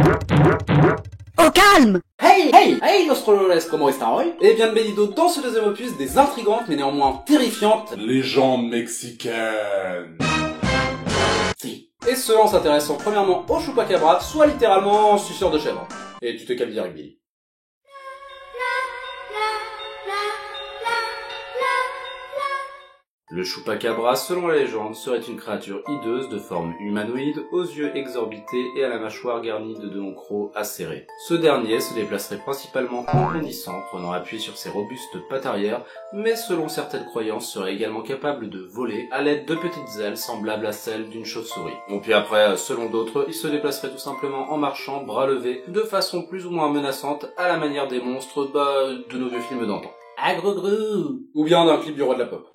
Au calme! Hey, nostro loles, como está hoy? Et bienvenido dans ce deuxième opus des intrigantes mais néanmoins terrifiantes légendes mexicaines. Si. Et ce en s'intéressant premièrement au chupacabra, soit littéralement suceur de chèvre. Et tu te calmes direct, Billy. Le chupacabra, selon la légende, serait une créature hideuse de forme humanoïde, aux yeux exorbités et à la mâchoire garnie de deux crocs acérés. Ce dernier se déplacerait principalement en bondissant, prenant appui sur ses robustes pattes arrière, mais selon certaines croyances serait également capable de voler à l'aide de petites ailes semblables à celles d'une chauve-souris. Bon, puis après, selon d'autres, il se déplacerait tout simplement en marchant, bras levés, de façon plus ou moins menaçante, à la manière des monstres, de nos vieux films d'antan. Agro-grou! Ou bien d'un clip du roi de la pop.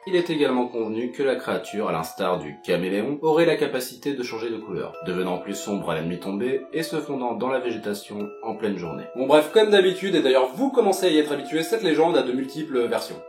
Il est également convenu que la créature, à l'instar du caméléon, aurait la capacité de changer de couleur, devenant plus sombre à la nuit tombée et se fondant dans la végétation en pleine journée. Bon bref, comme d'habitude, et d'ailleurs vous commencez à y être habitué, cette légende a de multiples versions.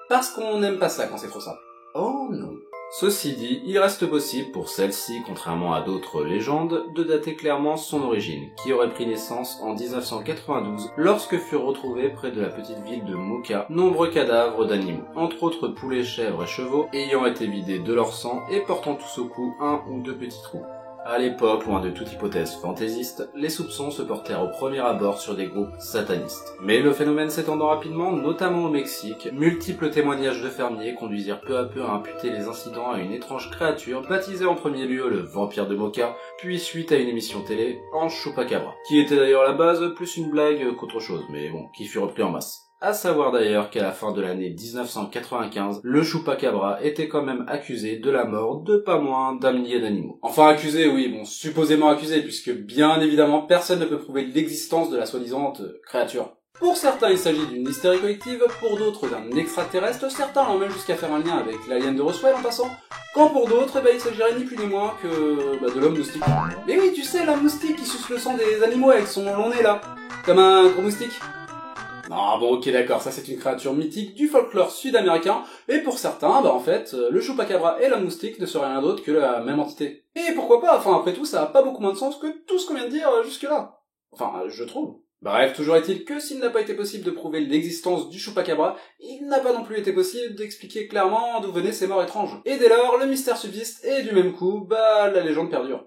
Parce qu'on n'aime pas ça quand c'est trop simple. Oh non. Ceci dit, il reste possible pour celle-ci, contrairement à d'autres légendes, de dater clairement son origine, qui aurait pris naissance en 1992, lorsque furent retrouvés près de la petite ville de Moca nombreux cadavres d'animaux, entre autres poulets, chèvres et chevaux, ayant été vidés de leur sang et portant tous au cou un ou deux petits trous. À l'époque, loin de toute hypothèse fantaisiste, les soupçons se portèrent au premier abord sur des groupes satanistes. Mais le phénomène s'étendant rapidement, notamment au Mexique, multiples témoignages de fermiers conduisirent peu à peu à imputer les incidents à une étrange créature baptisée en premier lieu le vampire de Moca, puis suite à une émission télé, en chupacabra, qui était d'ailleurs à la base plus une blague qu'autre chose, mais bon, qui fut repris en masse. À savoir d'ailleurs qu'à la fin de l'année 1995, le chupacabra était quand même accusé de la mort de pas moins d'1 millier d'animaux. Enfin accusé, oui, bon, supposément accusé, puisque bien évidemment personne ne peut prouver l'existence de la soi-disant créature. Pour certains, il s'agit d'une hystérie collective, pour d'autres d'un extraterrestre, certains l'ont même jusqu'à faire un lien avec l'alien de Roswell en passant, quand pour d'autres, il s'agirait ni plus ni moins que de l'homme moustique. Mais oui, tu sais, l'homme moustique qui suce le sang des animaux avec son long nez là, comme un gros moustique. Non, bon, ok, d'accord, ça c'est une créature mythique du folklore sud-américain, et pour certains, en fait, le chupacabra et l'homme moustique ne seraient rien d'autre que la même entité. Et pourquoi pas, enfin, après tout, ça a pas beaucoup moins de sens que tout ce qu'on vient de dire jusque-là. Enfin, je trouve. Bref, toujours est-il que s'il n'a pas été possible de prouver l'existence du chupacabra, il n'a pas non plus été possible d'expliquer clairement d'où venaient ces morts étranges. Et dès lors, le mystère subsiste, et du même coup, la légende perdure.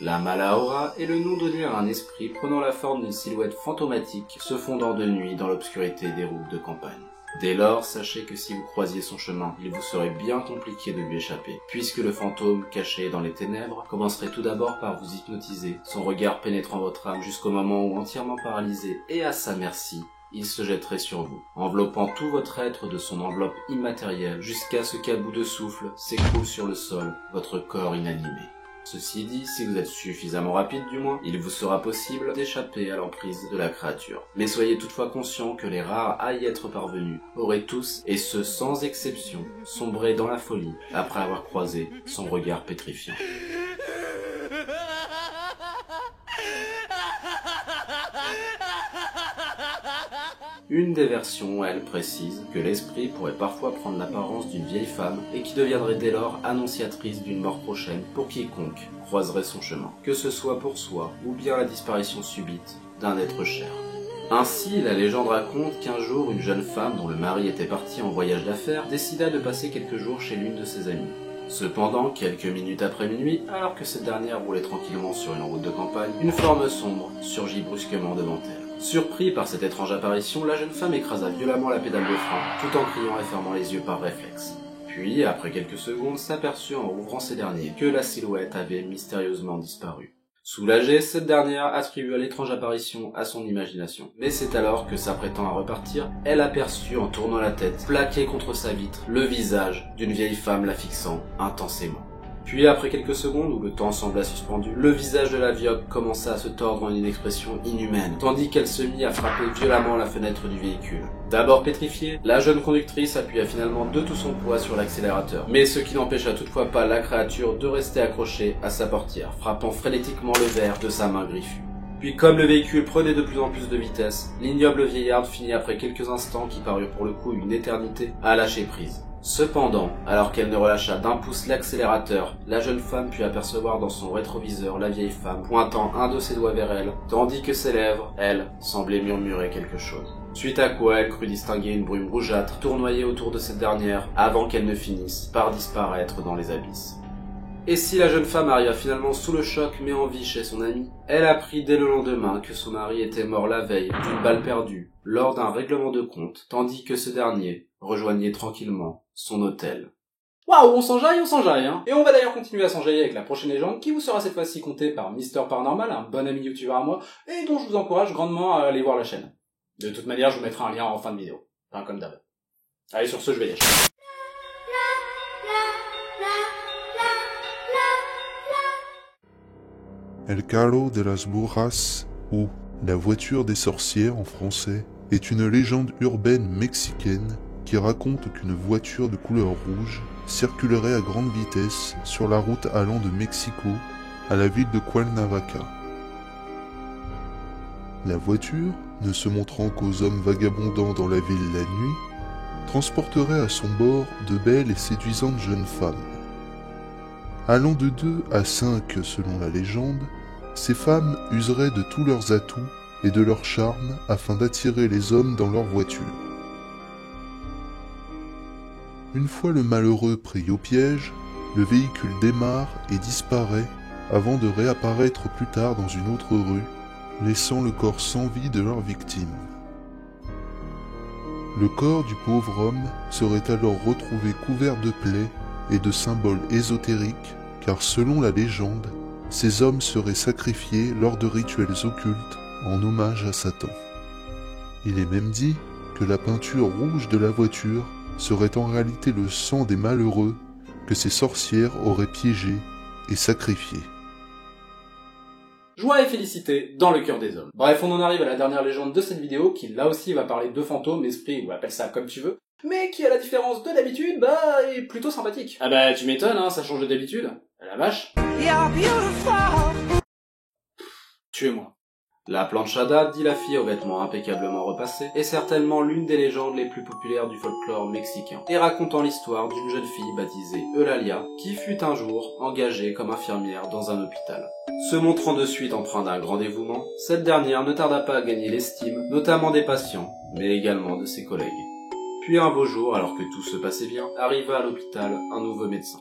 La mala aura est le nom donné à un esprit prenant la forme d'une silhouette fantomatique se fondant de nuit dans l'obscurité des routes de campagne. Dès lors, sachez que si vous croisiez son chemin, il vous serait bien compliqué de lui échapper, puisque le fantôme, caché dans les ténèbres, commencerait tout d'abord par vous hypnotiser, son regard pénétrant votre âme jusqu'au moment où, entièrement paralysé et à sa merci, il se jetterait sur vous, enveloppant tout votre être de son enveloppe immatérielle, jusqu'à ce qu'à bout de souffle s'écroule sur le sol votre corps inanimé. Ceci dit, si vous êtes suffisamment rapide du moins, il vous sera possible d'échapper à l'emprise de la créature. Mais soyez toutefois conscients que les rares à y être parvenus auraient tous, et ce sans exception, sombré dans la folie après avoir croisé son regard pétrifiant. Une des versions, elle, précise que l'esprit pourrait parfois prendre l'apparence d'une vieille femme et qui deviendrait dès lors annonciatrice d'une mort prochaine pour quiconque croiserait son chemin, que ce soit pour soi ou bien la disparition subite d'un être cher. Ainsi, la légende raconte qu'un jour, une jeune femme dont le mari était parti en voyage d'affaires décida de passer quelques jours chez l'une de ses amies. Cependant, quelques minutes après minuit, alors que cette dernière roulait tranquillement sur une route de campagne, une forme sombre surgit brusquement devant elle. Surpris par cette étrange apparition, la jeune femme écrasa violemment la pédale de frein, tout en criant et fermant les yeux par réflexe. Puis, après quelques secondes, s'aperçut en rouvrant ces derniers que la silhouette avait mystérieusement disparu. Soulagée, cette dernière attribua l'étrange apparition à son imagination. Mais c'est alors que, s'apprêtant à repartir, elle aperçut en tournant la tête, plaqué contre sa vitre, le visage d'une vieille femme la fixant intensément. Puis, après quelques secondes où le temps sembla suspendu, le visage de la vieille commença à se tordre en une expression inhumaine, tandis qu'elle se mit à frapper violemment la fenêtre du véhicule. D'abord pétrifiée, la jeune conductrice appuya finalement de tout son poids sur l'accélérateur, mais ce qui n'empêcha toutefois pas la créature de rester accrochée à sa portière, frappant frénétiquement le verre de sa main griffue. Puis comme le véhicule prenait de plus en plus de vitesse, l'ignoble vieillarde finit après quelques instants qui parurent pour le coup une éternité à lâcher prise. Cependant, alors qu'elle ne relâcha d'un pouce l'accélérateur, la jeune femme put apercevoir dans son rétroviseur la vieille femme pointant un de ses doigts vers elle, tandis que ses lèvres, elles, semblaient murmurer quelque chose. Suite à quoi elle crut distinguer une brume rougeâtre tournoyer autour de cette dernière avant qu'elle ne finisse par disparaître dans les abysses. Et si la jeune femme arriva finalement sous le choc mais en vie chez son amie, elle apprit dès le lendemain que son mari était mort la veille d'une balle perdue lors d'un règlement de compte, tandis que ce dernier rejoignait tranquillement son hôtel. Waouh, on s'enjaille, hein. Et on va d'ailleurs continuer à s'enjailler avec la prochaine légende qui vous sera cette fois-ci contée par Mister Paranormal, un bon ami youtubeur à moi, et dont je vous encourage grandement à aller voir la chaîne. De toute manière, je vous mettrai un lien en fin de vidéo. Enfin, comme d'hab. Allez, sur ce, je vais y aller. El carro de las brujas, ou la voiture des sorcières en français, est une légende urbaine mexicaine qui raconte qu'une voiture de couleur rouge circulerait à grande vitesse sur la route allant de Mexico à la ville de Cuernavaca. La voiture, ne se montrant qu'aux hommes vagabondant dans la ville la nuit, transporterait à son bord de belles et séduisantes jeunes femmes. Allant de 2 à 5 selon la légende, ces femmes useraient de tous leurs atouts et de leur charme afin d'attirer les hommes dans leur voiture. Une fois le malheureux pris au piège, le véhicule démarre et disparaît avant de réapparaître plus tard dans une autre rue, laissant le corps sans vie de leur victime. Le corps du pauvre homme serait alors retrouvé couvert de plaies et de symboles ésotériques, car selon la légende, ces hommes seraient sacrifiés lors de rituels occultes en hommage à Satan. Il est même dit que la peinture rouge de la voiture serait en réalité le sang des malheureux que ces sorcières auraient piégés et sacrifiés. Joie et félicité dans le cœur des hommes. Bref, on en arrive à la dernière légende de cette vidéo qui là aussi va parler de fantômes, esprits, ou appelle ça comme tu veux, mais qui à la différence de d'habitude, est plutôt sympathique. Ah bah tu m'étonnes, hein, ça change de d'habitude. La vache. Tuez-moi. La planchada, dit la fille aux vêtements impeccablement repassés, est certainement l'une des légendes les plus populaires du folklore mexicain, et racontant l'histoire d'une jeune fille baptisée Eulalia, qui fut un jour engagée comme infirmière dans un hôpital. Se montrant de suite empreinte d'un grand dévouement, cette dernière ne tarda pas à gagner l'estime, notamment des patients, mais également de ses collègues. Puis un beau jour, alors que tout se passait bien, arriva à l'hôpital un nouveau médecin.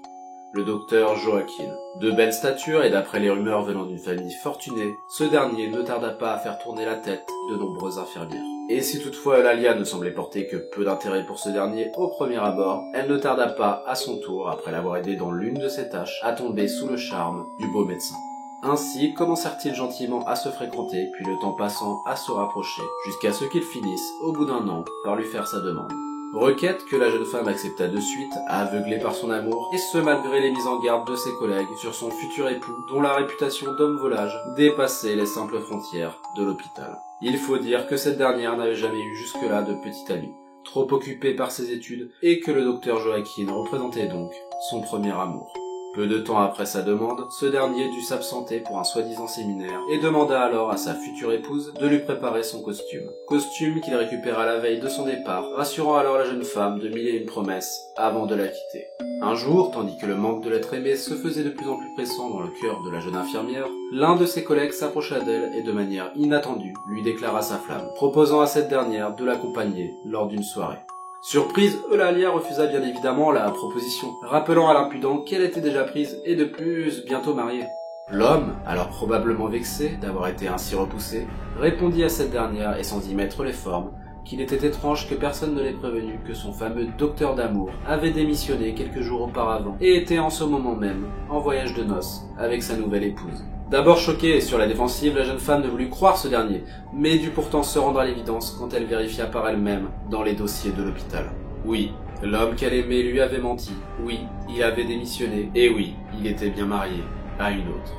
Le docteur Joaquin. De belle stature et d'après les rumeurs venant d'une famille fortunée, ce dernier ne tarda pas à faire tourner la tête de nombreuses infirmières. Et si toutefois Eulalia ne semblait porter que peu d'intérêt pour ce dernier au premier abord, elle ne tarda pas, à son tour, après l'avoir aidé dans l'une de ses tâches, à tomber sous le charme du beau médecin. Ainsi commencèrent-ils gentiment à se fréquenter, puis le temps passant à se rapprocher, jusqu'à ce qu'ils finissent, au bout d'un an, par lui faire sa demande. Requête que la jeune femme accepta de suite, aveuglée par son amour, et ce malgré les mises en garde de ses collègues sur son futur époux, dont la réputation d'homme volage dépassait les simples frontières de l'hôpital. Il faut dire que cette dernière n'avait jamais eu jusque-là de petite amie, trop occupée par ses études, et que le docteur Joaquin représentait donc son premier amour. Peu de temps après sa demande, ce dernier dut s'absenter pour un soi-disant séminaire et demanda alors à sa future épouse de lui préparer son costume. Costume qu'il récupéra la veille de son départ, rassurant alors la jeune femme de 1001 promesses avant de la quitter. Un jour, tandis que le manque de l'être aimé se faisait de plus en plus pressant dans le cœur de la jeune infirmière, l'un de ses collègues s'approcha d'elle et de manière inattendue lui déclara sa flamme, proposant à cette dernière de l'accompagner lors d'une soirée. Surprise, Eulalia refusa bien évidemment la proposition, rappelant à l'impudent qu'elle était déjà prise et de plus bientôt mariée. L'homme, alors probablement vexé d'avoir été ainsi repoussé, répondit à cette dernière et sans y mettre les formes, qu'il était étrange que personne ne l'ait prévenu que son fameux docteur d'amour avait démissionné quelques jours auparavant et était en ce moment même en voyage de noces avec sa nouvelle épouse. D'abord choquée et sur la défensive, la jeune femme ne voulut croire ce dernier, mais dut pourtant se rendre à l'évidence quand elle vérifia par elle-même dans les dossiers de l'hôpital. Oui, l'homme qu'elle aimait lui avait menti, oui, il avait démissionné, et oui, il était bien marié à une autre.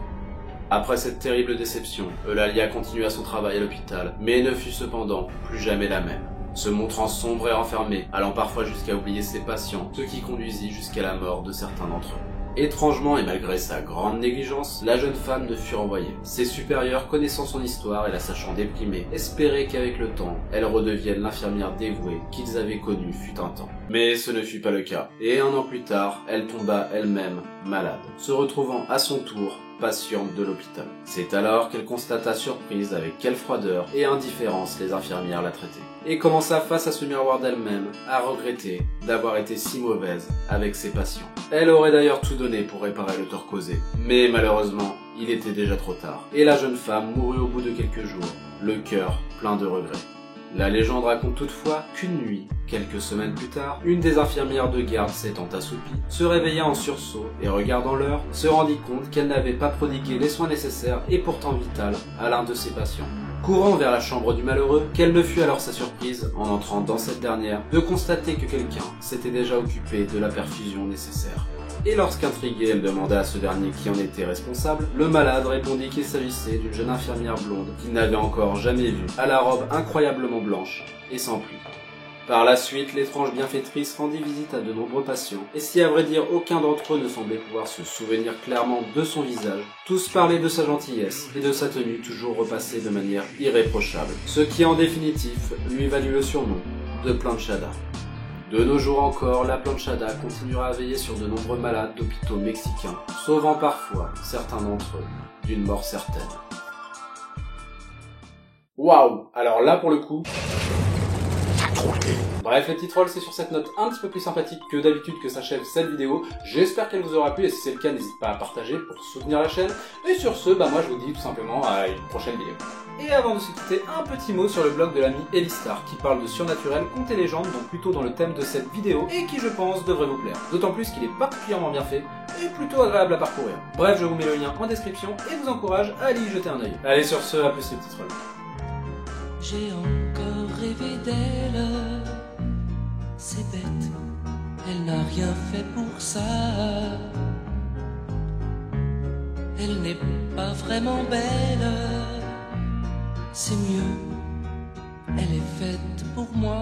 Après cette terrible déception, Eulalia continua son travail à l'hôpital, mais ne fut cependant plus jamais la même, se montrant sombre et renfermée, allant parfois jusqu'à oublier ses patients, ce qui conduisit jusqu'à la mort de certains d'entre eux. Étrangement et malgré sa grande négligence, la jeune femme ne fut renvoyée. Ses supérieurs, connaissant son histoire et la sachant déprimée, espéraient qu'avec le temps, elle redevienne l'infirmière dévouée qu'ils avaient connue fut un temps. Mais ce ne fut pas le cas, et 1 an plus tard, elle tomba elle-même malade, se retrouvant à son tour patiente de l'hôpital. C'est alors qu'elle constata surprise avec quelle froideur et indifférence les infirmières la traitaient, et commença face à ce miroir d'elle-même à regretter d'avoir été si mauvaise avec ses patients. Elle aurait d'ailleurs tout donné pour réparer le tort causé, mais malheureusement, il était déjà trop tard, et la jeune femme mourut au bout de quelques jours, le cœur plein de regrets. La légende raconte toutefois qu'une nuit, quelques semaines plus tard, une des infirmières de garde s'étant assoupie, se réveilla en sursaut et regardant l'heure, se rendit compte qu'elle n'avait pas prodigué les soins nécessaires et pourtant vitaux à l'un de ses patients. Courant vers la chambre du malheureux, quelle ne fut alors sa surprise, en entrant dans cette dernière, de constater que quelqu'un s'était déjà occupé de la perfusion nécessaire. Et lorsqu'intriguée, elle demanda à ce dernier qui en était responsable, le malade répondit qu'il s'agissait d'une jeune infirmière blonde qu'il n'avait encore jamais vue, à la robe incroyablement blanche et sans plis. Par la suite, l'étrange bienfaitrice rendit visite à de nombreux patients, et si à vrai dire aucun d'entre eux ne semblait pouvoir se souvenir clairement de son visage, tous parlaient de sa gentillesse et de sa tenue toujours repassée de manière irréprochable, ce qui en définitive lui valut le surnom de Planchada. De nos jours encore, la Planchada continuera à veiller sur de nombreux malades d'hôpitaux mexicains, sauvant parfois certains d'entre eux d'une mort certaine. Waouh! Alors là pour le coup... Bref les petits trolls, c'est sur cette note un petit peu plus sympathique que d'habitude que s'achève cette vidéo. J'espère qu'elle vous aura plu et si c'est le cas, n'hésitez pas à partager pour soutenir la chaîne. Et sur ce, moi je vous dis tout simplement à une prochaine vidéo. Et avant de se quitter, un petit mot sur le blog de l'ami Elistar qui parle de surnaturel, contes et légendes, donc plutôt dans le thème de cette vidéo et qui je pense devrait vous plaire. D'autant plus qu'il est particulièrement bien fait et plutôt agréable à parcourir. Bref, je vous mets le lien en description et vous encourage à aller y jeter un œil. Allez sur ce, à plus les petits trolls. J'ai encore rêvé d'elle, c'est bête, elle n'a rien fait pour ça. Elle n'est pas vraiment belle, c'est mieux, elle est faite pour moi.